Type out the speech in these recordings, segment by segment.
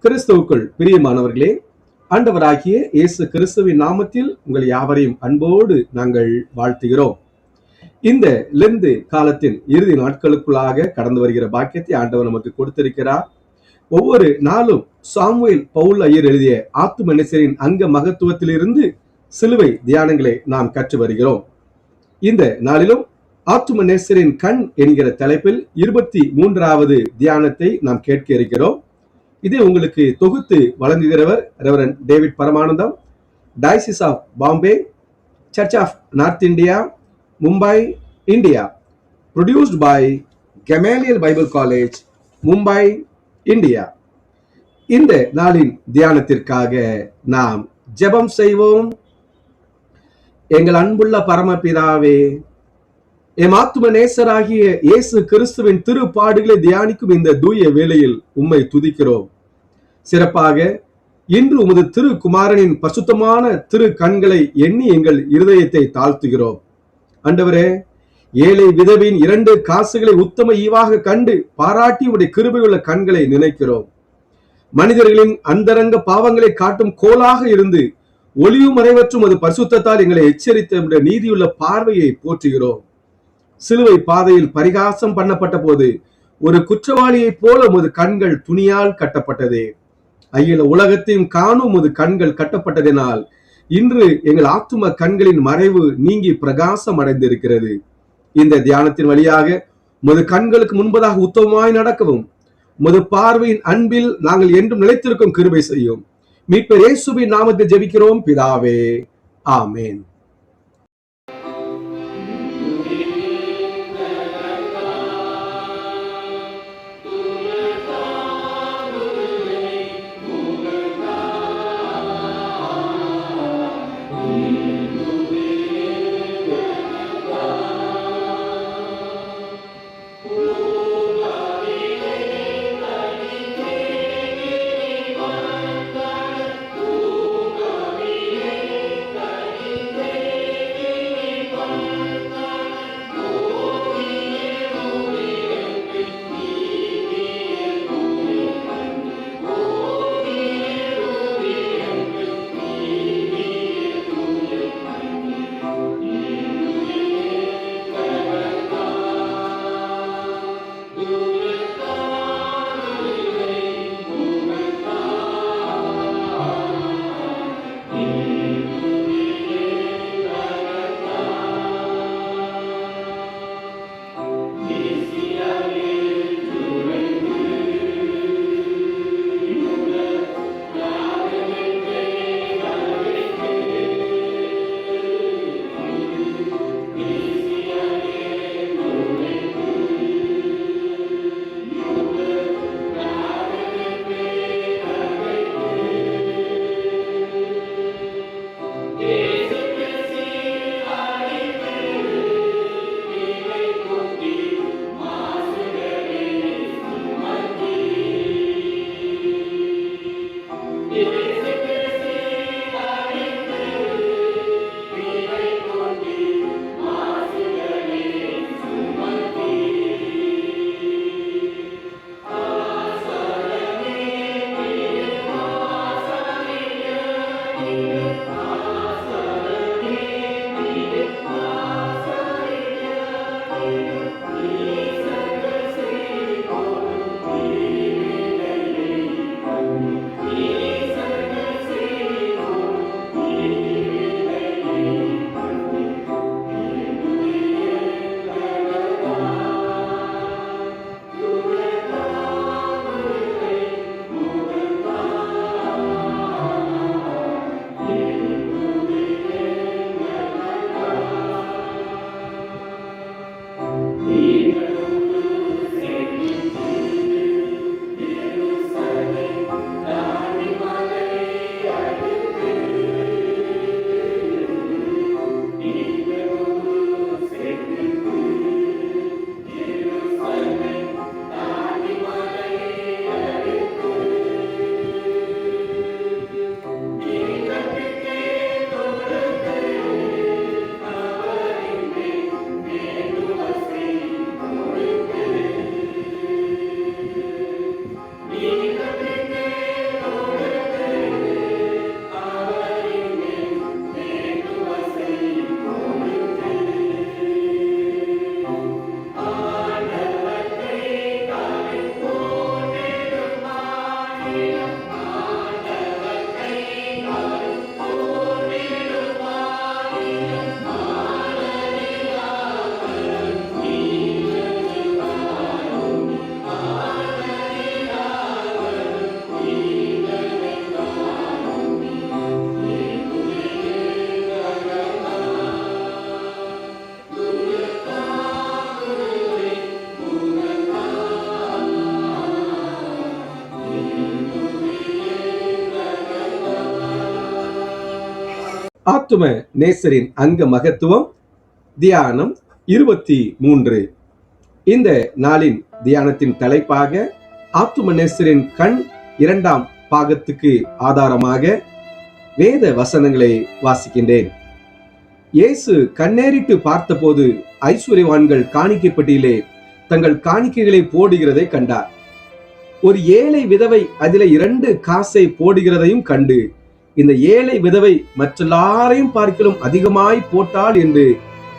கிறிஸ்துவுக்குள் பிரியமானவர்களே, ஆண்டவராகிய இயேசு கிறிஸ்துவின் நாமத்தில் உங்கள் யாவரையும் அன்போடு நாங்கள் வாழ்த்துகிறோம். இந்த லெந்து காலத்தின் இறுதி நாட்களுக்குள்ளாக கடந்து வருகிற பாக்கியத்தை ஆண்டவர் நமக்கு கொடுத்திருக்கிறார். ஒவ்வொரு நாளும் சாமுவேல் பவுல் ஐயர் எழுதிய ஆத்தும நேசரின் அங்க மகத்துவத்திலிருந்து சிலுவை தியானங்களை நாம் கற்று வருகிறோம். இந்த நாளிலும் ஆத்தும நேசரின் கண் என்கிற தலைப்பில் 23வது தியானத்தை நாம் கேட்க இருக்கிறோம். இதை உங்களுக்கு தொகுத்து வழங்குகிறவர் reverend David Paramanandam, Diocese of Bombay, Church of North India, Mumbai, India. Produced by Gamaliel Bible College, Mumbai, India. இந்த நாளின் தியானத்திற்காக நாம் ஜெபம் செய்வோம். எங்கள் அன்புள்ள பரமபிதாவே, எம் ஆத்தும நேசராகிய இயேசு கிறிஸ்துவின் திருப்பாடுகளை தியானிக்கும் இந்த தூய வேளையில் உம்மை துதிக்கிறோம். சிறப்பாக இன்று உமது திரு குமாரனின் பசுத்தமான திரு கண்களை எண்ணி எங்கள் இருதயத்தை தாழ்த்துகிறோம். ஆண்டவரே, ஏழை விதவின் 2 காசுகளை உத்தம ஈவாக கண்டு பாராட்டி உடைய கிருபையுள்ள கண்களை நினைக்கிறோம். மனிதர்களின் அந்தரங்க பாவங்களை காட்டும் கோலாக இருந்து ஒளியும் மறைவற்றும் அது பரிசுத்தத்தால் எங்களை எச்சரித்த நீதியுள்ள பார்வையை போற்றுகிறோம். சிலுவை பாதையில் பரிகாசம் பண்ணப்பட்ட போது ஒரு குற்றவாளியை போல உமது கண்கள் துணியால் கட்டப்பட்டதே. அகில உலகத்தையும் காணும் உமது கண்கள் கட்டப்பட்டதினால் இன்று எங்கள் ஆத்தும கண்களின் மறைவு நீங்கி பிரகாசம் அடைந்திருக்கிறது. இந்த தியானத்தின் வழியாக உமது கண்களுக்கு முன்பதாக உத்தமமாய் நடக்கவும் உமது பார்வையின் அன்பில் நாங்கள் என்றும் நிலைத்திருக்கும் கிருபை செய்யும். மீட்பர் இயேசுவின் நாமத்தில் ஜெபிக்கிறோம் பிதாவே, ஆமென். ஆத்தும நேசரின் அங்க மகத்துவம் தியானம் 23. இந்த நாளின் தியானத்தின் தலைப்பாக ஆத்தும நேசரின் கண் 2ஆம் பாகத்துக்கு ஆதாரமாக வேத வசனங்களை வாசிக்கின்றேன். இயேசு கண்ணேறிட்டு பார்த்தபோது ஐஸ்வர்யவான்கள் காணிக்கை பெட்டியிலே தங்கள் காணிக்கைகளை போடுகிறதை கண்டார். ஒரு ஏழை விதவை அதில 2 காசை போடுகிறதையும் கண்டு, இந்த ஏழை விதவை மற்றெல்லாரையும் பார்க்கிலும் அதிகமாய் போட்டாள் என்று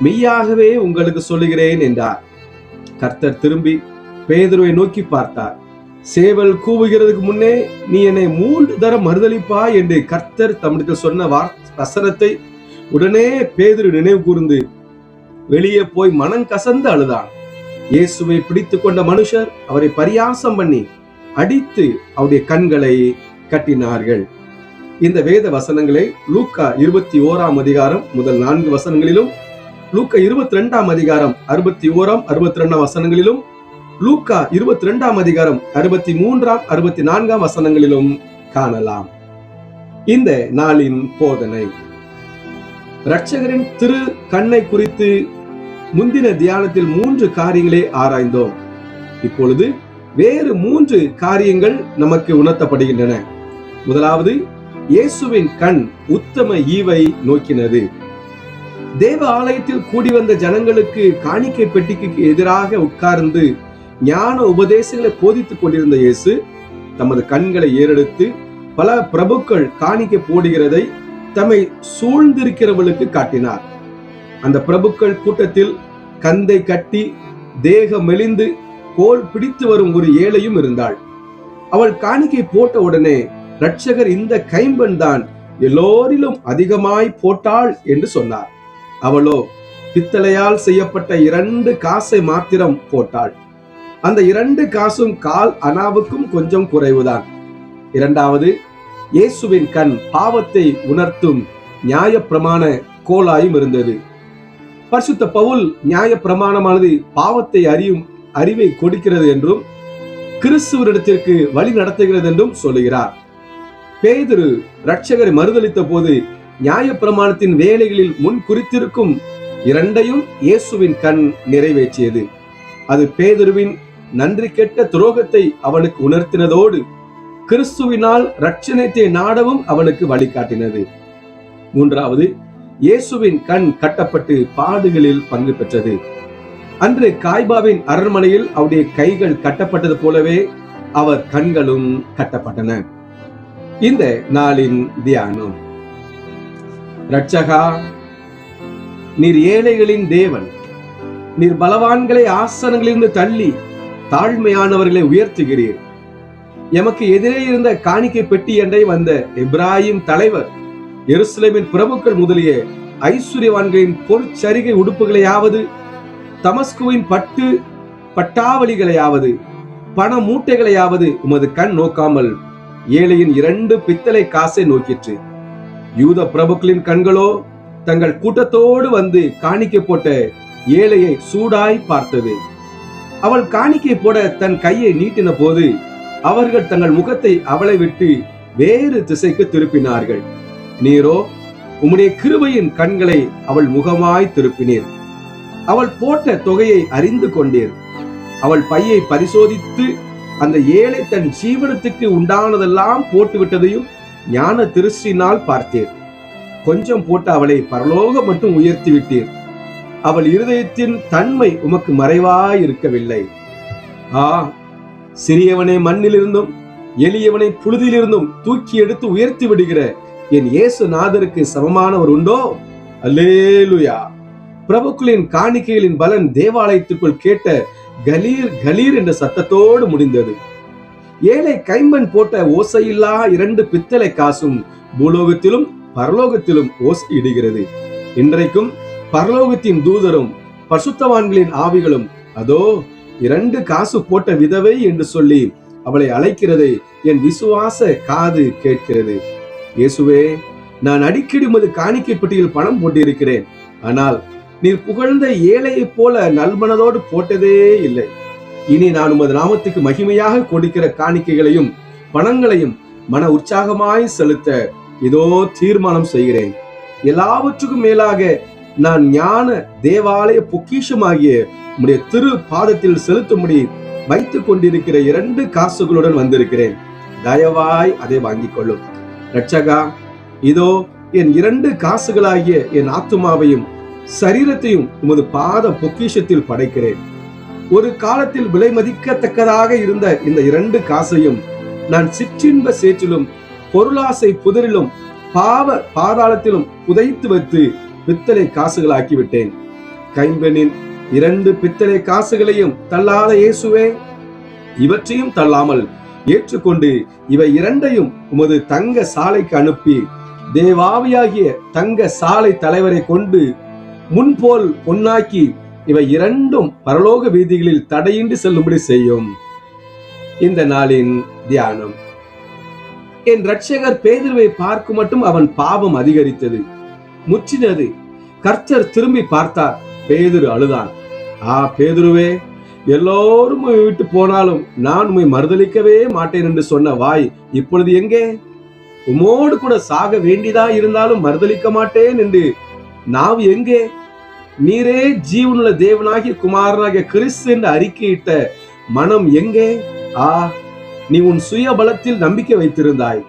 மெய்யாகவே உங்களுக்கு சொல்லுகிறேன் என்றார். கர்த்தர் திரும்பி பேதுருவை நோக்கி பார்த்தார். சேவல் கூவுகிறதுக்கு முன்னே நீ என்னை 3 தரம் மறுதலிப்பாய் என்று கர்த்தர் தம்மிடத்தில் சொன்ன வசனத்தை உடனே பேதுரு நினைவு கூர்ந்து வெளியே போய் மனம் கசந்து அழுதான். இயேசுவை பிடித்து கொண்ட மனுஷர் அவரை பரியாசம் பண்ணி அடித்து அவருடைய கண்களை கட்டினார்கள். இந்த வேத வசனங்களை லூக்கா 21ஆம் அதிகாரம் முதல் 4 வசனங்களிலும், லூக்கா 22ஆம் அதிகாரம் 61, 62 வசனங்களிலும், லூக்கா 22ஆம் அதிகாரம் 63, 64 வசனங்களிலும் காணலாம். இந்த நாளின் போதனை இரட்சகரின் திரு கண்ணை குறித்து முந்தின தியானத்தில் 3 காரியங்களை ஆராய்ந்தோம். இப்பொழுது வேறு 3 காரியங்கள் நமக்கு உணர்த்தப்படுகின்றன. முதலாவது, இயேசுவின் கண் உத்தம ஈவை நோக்கினது. தேவ ஆலயத்தில் கூடி வந்த ஜனங்களுக்கு காணிக்கை பெட்டிக்கு எதிராக உட்கார்ந்து ஞான உபதேசங்களை போதித்துக் கொண்டிருந்த இயேசு தமது கண்களை ஏறெடுத்து பல பிரபுக்கள் காணிக்கை போடுகிறதை தம்மை சூழ்ந்திருக்கிறவர்களுக்கு காட்டினார். அந்த பிரபுக்கள் கூட்டத்தில் கந்தை கட்டி தேகம் மெலிந்து கோல் பிடித்து வரும் ஒரு ஏழையும் இருந்தாள். அவள் காணிக்கை போட்ட உடனே இரட்சகர் இந்த கைம்பெண் தான் எல்லோரிலும் அதிகமாய் போட்டாள் என்று சொன்னார். அவளோ பித்தளையால் செய்யப்பட்ட 2 காசை மாத்திரம் போட்டாள். அந்த 2 காசும் கால் அனாவுக்கும் கொஞ்சம் குறைவுதான். இரண்டாவது, இயேசுவின் கண் பாவத்தை உணர்த்தும் நியாய பிரமாண கோலாயும் இருந்தது. பரிசுத்த பவுல் நியாய பிரமாணமானது பாவத்தை அறியும் அறிவை கொடுக்கிறது என்றும் கிறிஸ்துவரிடத்திற்கு வழி நடத்துகிறது என்றும் சொல்லுகிறார். பேதுரு இரட்சகரை மறுதலித்த போது நியாய பிரமாணத்தின் வேலைகளில் முன் குறித்திருக்கும் 2ஐயும் இயேசுவின் கண் நிறைவேற்றியது. அது பேதுருவின் நன்றி கெட்ட துரோகத்தை அவனுக்கு உணர்த்தினதோடு கிறிஸ்துவினால் இரட்சணத்தை நாடவும் அவனுக்கு வழிகாட்டினது. மூன்றாவது, இயேசுவின் கண் கட்டப்பட்டு பாடுகளில் பங்கு பெற்றது. அன்று காய்பாவின் அரண்மனையில் அவருடைய கைகள் கட்டப்பட்டது போலவே அவர் கண்களும் கட்டப்பட்டன. இந்த நாளின் தியானம். இரட்சகா, நீர் ஏழைகளின் தேவன். நீர் பலவான்களை ஆசனங்களிலிருந்து தள்ளி தாழ்மையானவர்களை உயர்த்துகிறீர். எமக்கு எதிரே இருந்த காணிக்கை பெட்டி என்றே வந்த எப்ராஹிம் தலைவர், எருசலேமின் பிரபுக்கள் முதலிய ஐஸ்வர்யவான்களின் பொற்சரிகை உடுப்புகளையாவது, தமஸ்குவின் பட்டு பட்டாவளிகளையாவது, பண மூட்டைகளையாவது உமது கண் நோக்காமல் ஏழையின் 2 பித்தளை காசை நோக்கிற்று. யூத பிரபுக்களின் கண்களோ தங்கள் கூட்டத்தோடு வந்து காணிக்கை போட்ட ஏழையை சூடாய் பார்த்தது. அவள் காணிக்கை போட தன் கையை நீட்டின போது அவர்கள் தங்கள் முகத்தை அவளை விட்டு வேறு திசைக்கு திருப்பினார்கள். நீரோ உம்முடைய கிருபையின் கண்களை அவள் முகமாய் திருப்பினீர். அவள் போட்ட தொகையை அறிந்து கொண்டீர். அவள் பையை பரிசோதித்து அந்த ஏழை தன் ஜீவனத்துக்கு உண்டானதெல்லாம் போட்டு விட்டதையும் ஞான திருஷ்டினால் பார்த்தீர். கொஞ்சம் போட்ட அவளை பரலோகம் மட்டும் உயர்த்தி விட்டீர். அவள் இருதயத்தின் தன்மை உமக்கு மறைவாய் இருக்கவில்லை. சிறியவனை மண்ணிலிருந்தும் எளியவனை புழுதியிலிருந்தும் தூக்கி எடுத்து உயர்த்தி விடுகிற என் இயேசு நாதருக்கு சமமானவர் உண்டோ? அல்லேலூயா. பிரபுக்களின் காணிக்கைகளின் பலன் தேவாலயத்துக்குள் கேட்ட கலீர் கலீர் என்ற சத்தத்தோடு முடிந்தது. ஏழை கைம்பன் போட்ட ஓசையில்லா 2 பித்தளை காசும் பூலோகத்திலும் பரலோகத்திலும் ஓசை இடுகிறது. இன்றைக்கும் பரலோகத்தின் தூதரும் பரிசுத்தவான்களின் ஆவிகளும் அதோ 2 காசு போட்ட விதவை என்று சொல்லி அவளை அழைக்கிறதை என் விசுவாச காது கேட்கிறது. இயேசுவே, நான் அடிக்கடி உமது காணிக்கை பெட்டியில் பணம் போட்டிருக்கிறேன். ஆனால் நீர் புகழ்ந்த ஏழையை போல நல்மனதோடு போட்டதே இல்லை. இனி நான் உமது நாமத்துக்கு மகிமையாக கொடுக்கிற காணிக்கைகளையும் பணங்களையும் மன உற்சாகமாய் செலுத்த இதோ தீர்மானம் செய்கிறேன். எல்லாவற்றுக்கும் மேலாக நான் ஞான தேவாலய பொக்கிஷமாகிய உம்முடைய திரு பாதத்தில் செலுத்தும்படி வைத்துக் கொண்டிருக்கிற 2 காசுகளுடன் வந்திருக்கிறேன். தயவாய் அதை வாங்கிக் கொள்ளும். ரட்சகா, இதோ என் 2 காசுகளாகிய என் ஆத்துமாவையும் சரீரத்தையும் உமது பாத பொக்கிஷத்தில் படைக்கிறேன். ஒரு காலத்தில் விலை மதிக்கத்தக்கதாக இருந்த இந்த 2 காசையும் நான் சிற்றின்ப சேற்றிலும் பொருளாசை புதரிலும் பாவ பாதாளத்திலும் புதைத்து வைத்து பித்தளை காசுகளாக்கி விட்டேன். கைம்பெண்ணின் 2 பித்தளை காசுகளையும் தள்ளாத இயேசுவே, இவற்றையும் தள்ளாமல் ஏற்றுக்கொண்டு இவை 2ஐயும் உமது தங்க சாலைக்கு அனுப்பி தேவாவியாகிய தங்க சாலை தலைவரை கொண்டு முன்போல் பொன்னாக்கி இவை 2ம் பரலோக வீதிகளில் தடையின்றி செல்லும்படி செய்யும். இந்த நாளின் தியானம். என் இரட்சகர் பேதுருவை பார்க்கும் மட்டும் அவன் பாவம் அதிகரித்தது, முற்றினது. கர்த்தர் திரும்பி பார்த்தார். பேதுரு அழுதான். பேதுருவே, எல்லோரும் விட்டு போனாலும் நான் உம்மை மறுதலிக்கவே மாட்டேன் என்று சொன்ன வாய் இப்பொழுது எங்கே? உமோடு கூட சாக வேண்டியதா இருந்தாலும் மறுதலிக்க மாட்டேன் என்று நாவு எங்கே? நீரே ஜீவனுள்ள தேவனாகிய குமாரனாகிய கிறிஸ்து என்று அறிக்கையிட்ட மனம் எங்கே? நீ உன் சுய பலத்தில் நம்பிக்கை வைத்திருந்தாய்.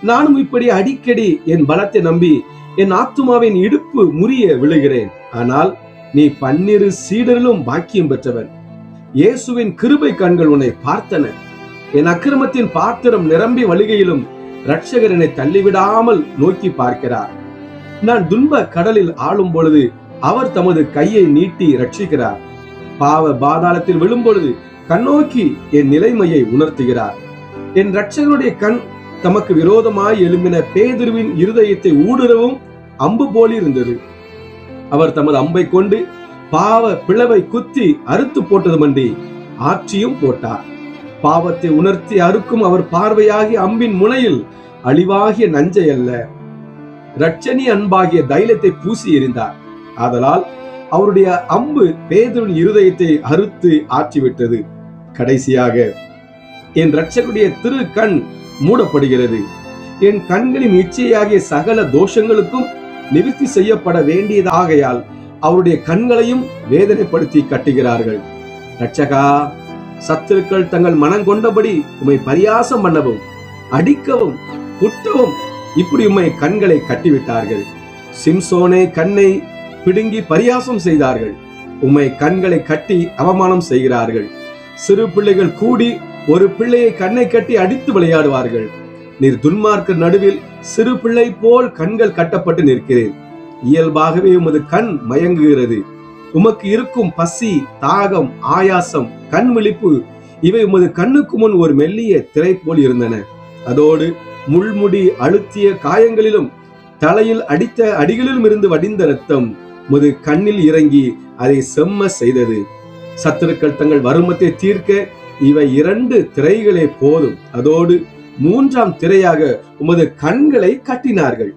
நானும் இப்படி அடிக்கடி என் பலத்தை நம்பி என் ஆத்துமாவின் இடுப்பு முறிய விழுகிறேன். ஆனால் நீ 12 சீடரிலும் பாக்கியம் பெற்றவன். இயேசுவின் கிருபை கண்கள் உன்னை பார்த்தன. என் அக்கிரமத்தின் பாத்திரம் நிரம்பி வழிகையிலும் இரட்சகர் என்னை தள்ளிவிடாமல் நோக்கி பார்க்கிறார். நான் துன்ப கடலில் ஆளும் பொழுது அவர் தமது கையை நீட்டி ரட்சிக்கிறார். பாவ பாதாளத்தில் விழும் பொழுது கண்ணோக்கி என் நிலைமையை உணர்த்துகிறார். என் இரட்சகருடைய கண் தமக்கு விரோதமாய் எழும்பின பேதுருவின் இருதயத்தை ஊடுருவும் அம்பு போல் இருந்தது. அவர் தமது அம்பை கொண்டு பாவ பிளவை குத்தி அறுத்து போட்டதுமன்றி ஆற்றியும் போட்டார். பாவத்தை உணர்த்தி அறுக்கும் அவர் பார்வையாகிய அம்பின் முனையில் அழிவாகிய நஞ்சை அல்ல, இரட்சணி அன்பாகிய தைலத்தை பூசி எறிந்தார். ஆதலால் அவருடைய அம்பு பேதுருவின் இருதயத்தை அறுத்து ஆற்றிவிட்டது. கடைசியாக என் இரட்சகருடைய திரு கண் மூடப்படுகிறது. என் கண்களின் இச்சையாகிய சகல தோஷங்களுக்கும் நிவர்த்தி செய்யப்பட வேண்டியதாகையால் அவருடைய கண்களையும் வேதனைப்படுத்தி கட்டுகிறார்கள். இரட்சகா, சத்துருக்கள் தங்கள் மனம் கொண்டபடி உம்மை பரியாசம் பண்ணவும் அடிக்கவும் குட்டவும் இப்படி உம்மை கண்களை கட்டிவிட்டார்கள். சிம்சோனை கண்ணை பிடுங்கி பரியாசம் செய்தார்கள். உம்மை கண்களை கட்டி அவமானம் செய்கிறார்கள். சிறு பிள்ளைகள் கூடி ஒரு பிள்ளையை கண்ணை கட்டி அடித்து விளையாடுவார்கள். நீர் துன்மார்க்கர் நடுவில் சிறு பிள்ளை போல் கண்கள் கட்டப்பட்டு நிற்கிறேன். இயல்பாகவே உமது கண் மயங்குகிறது. உமக்கு இருக்கும் பசி, தாகம், ஆயாசம், கண் விழிப்பு இவை உமது கண்ணுக்கு முன் ஒரு மெல்லிய திரை போல் இருந்தன. அதோடு முள்முடி அழுத்திய காயங்களிலும் தலையில் அடித்த அடிகளிலும் இருந்து வடிந்த ரத்தம் உமது கண்ணில் இறங்கி அதை செம்ம செய்தது. சத்துருக்கள் தங்கள் வருமத்தை தீர்க்க இவை 2 திரைகளே போதும். அதோடு 3ஆம் திரையாக உமது கண்களை கட்டினார்கள்.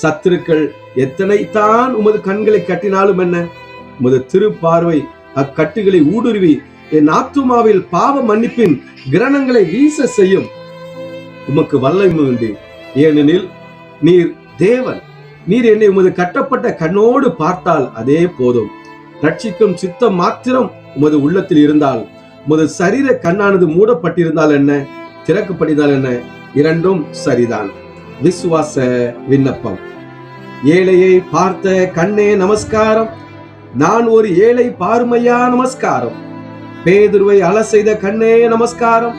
சத்துருக்கள் எத்தனைத்தான் உமது கண்களை கட்டினாலும் என்ன, உமது திருப்பார்வை அக்கட்டுகளை ஊடுருவி என் ஆத்துமாவில் பாவ மன்னிப்பின் கிரணங்களை வீச செய்யும். உமக்கு வல்லமை உண்டு, ஏனெனில் நீர் தேவன். நீர் என்னை உமது கட்டப்பட்ட கண்ணோடு பார்த்தால் அதே போதும். ரட்சிக்கும் சித்தம் மாத்திரம் உமது உள்ளத்தில் இருந்தால், உமது சரீர கண்ணானது மூடப்பட்டிருந்தால் என்ன, திறக்கப்பட்டிருந்தால் என்ன, 2ம் சரிதான். விசுவாச விண்ணப்பம். ஏழையை பார்த்த கண்ணே நமஸ்காரம், நான் ஒரு ஏழை பாருமையா நமஸ்காரம். பேதுருவை அல செய்த கண்ணே நமஸ்காரம்,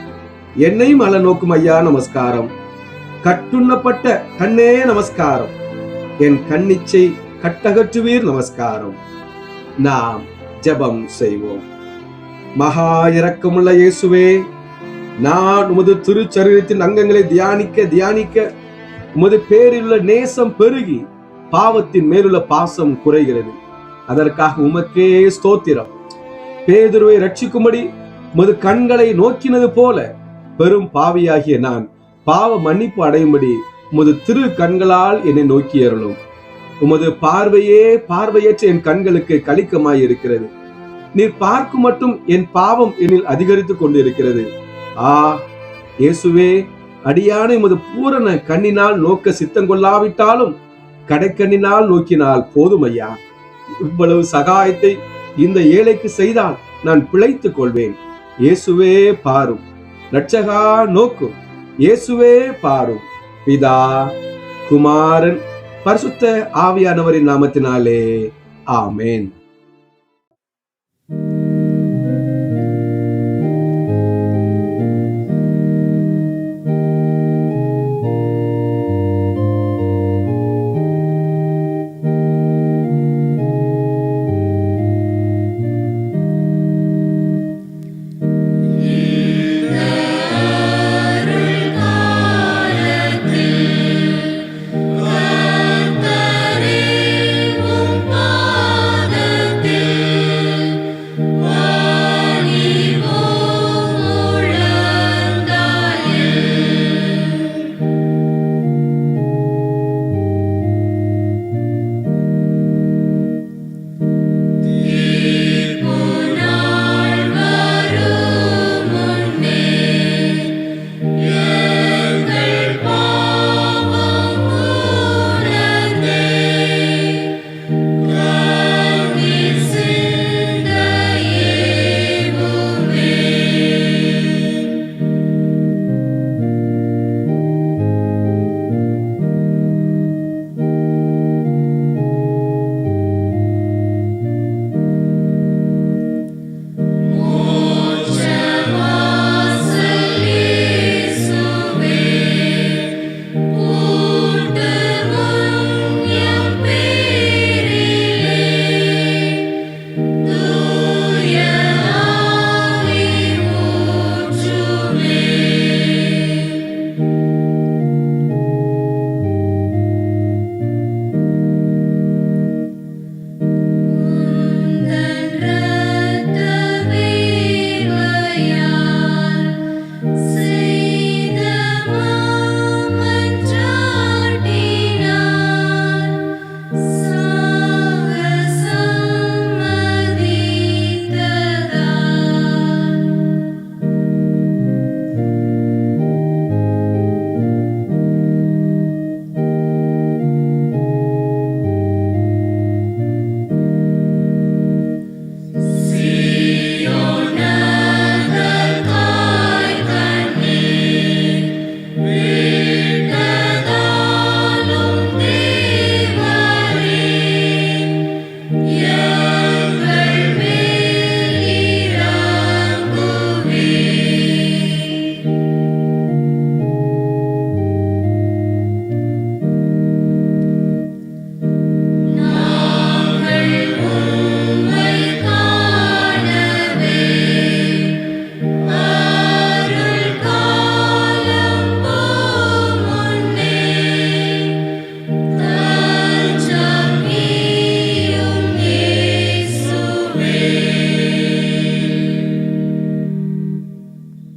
என்னையும் அல நோக்கும் ஐயா நமஸ்காரம். கட்டுண்ணப்பட்ட கண்ணே நமஸ்காரம், என் கண்ணிச்சை கட்டகற்றுவீர் நமஸ்காரம். நாம் ஜெபம் செய்வோம். மகா இரக்கமுள்ள இயேசுவே, நான் உமது திருச்சரீரத்தின் அங்கங்களை தியானிக்க உமது பேரிலுள்ள நேசம் பெருகி பாவத்தின் மேலுள்ள பாசம் குறைகிறது. அதற்காக உமக்கே ஸ்தோத்திரம். பேதுருவை ரட்சிக்கும்படி உமது கண்களை நோக்கினது போல பெரும் பாவியாகிய நான் பாவ மன்னிப்பு அடையும்படி உமது திரு கண்களால் என்னை நோக்கி அருளும். உமது பார்வையே பார்வையற்ற என் கண்களுக்கு கலிக்கமாய் இருக்கிறது. நீர் பார்க்கும் மட்டும் என் பாவம் என்னில் அதிகரித்துக் கொண்டு இருக்கிறது. இயேசுவே, அடியானை உமது பூரண கண்ணினால் நோக்க சித்தம் கொள்ளாவிட்டாலும் கடைக்கண்ணினால் நோக்கினால் போதும் ஐயா. இவ்வளவு சகாயத்தை இந்த ஏழைக்கு செய்தால் நான் பிழைத்துக் கொள்வேன். இயேசுவே பாரும், இரட்சகா நோக்கும், இயேசுவே பாரும். பிதா, குமாரன், பரிசுத்த ஆவியானவரின் நாமத்தினாலே ஆமென்.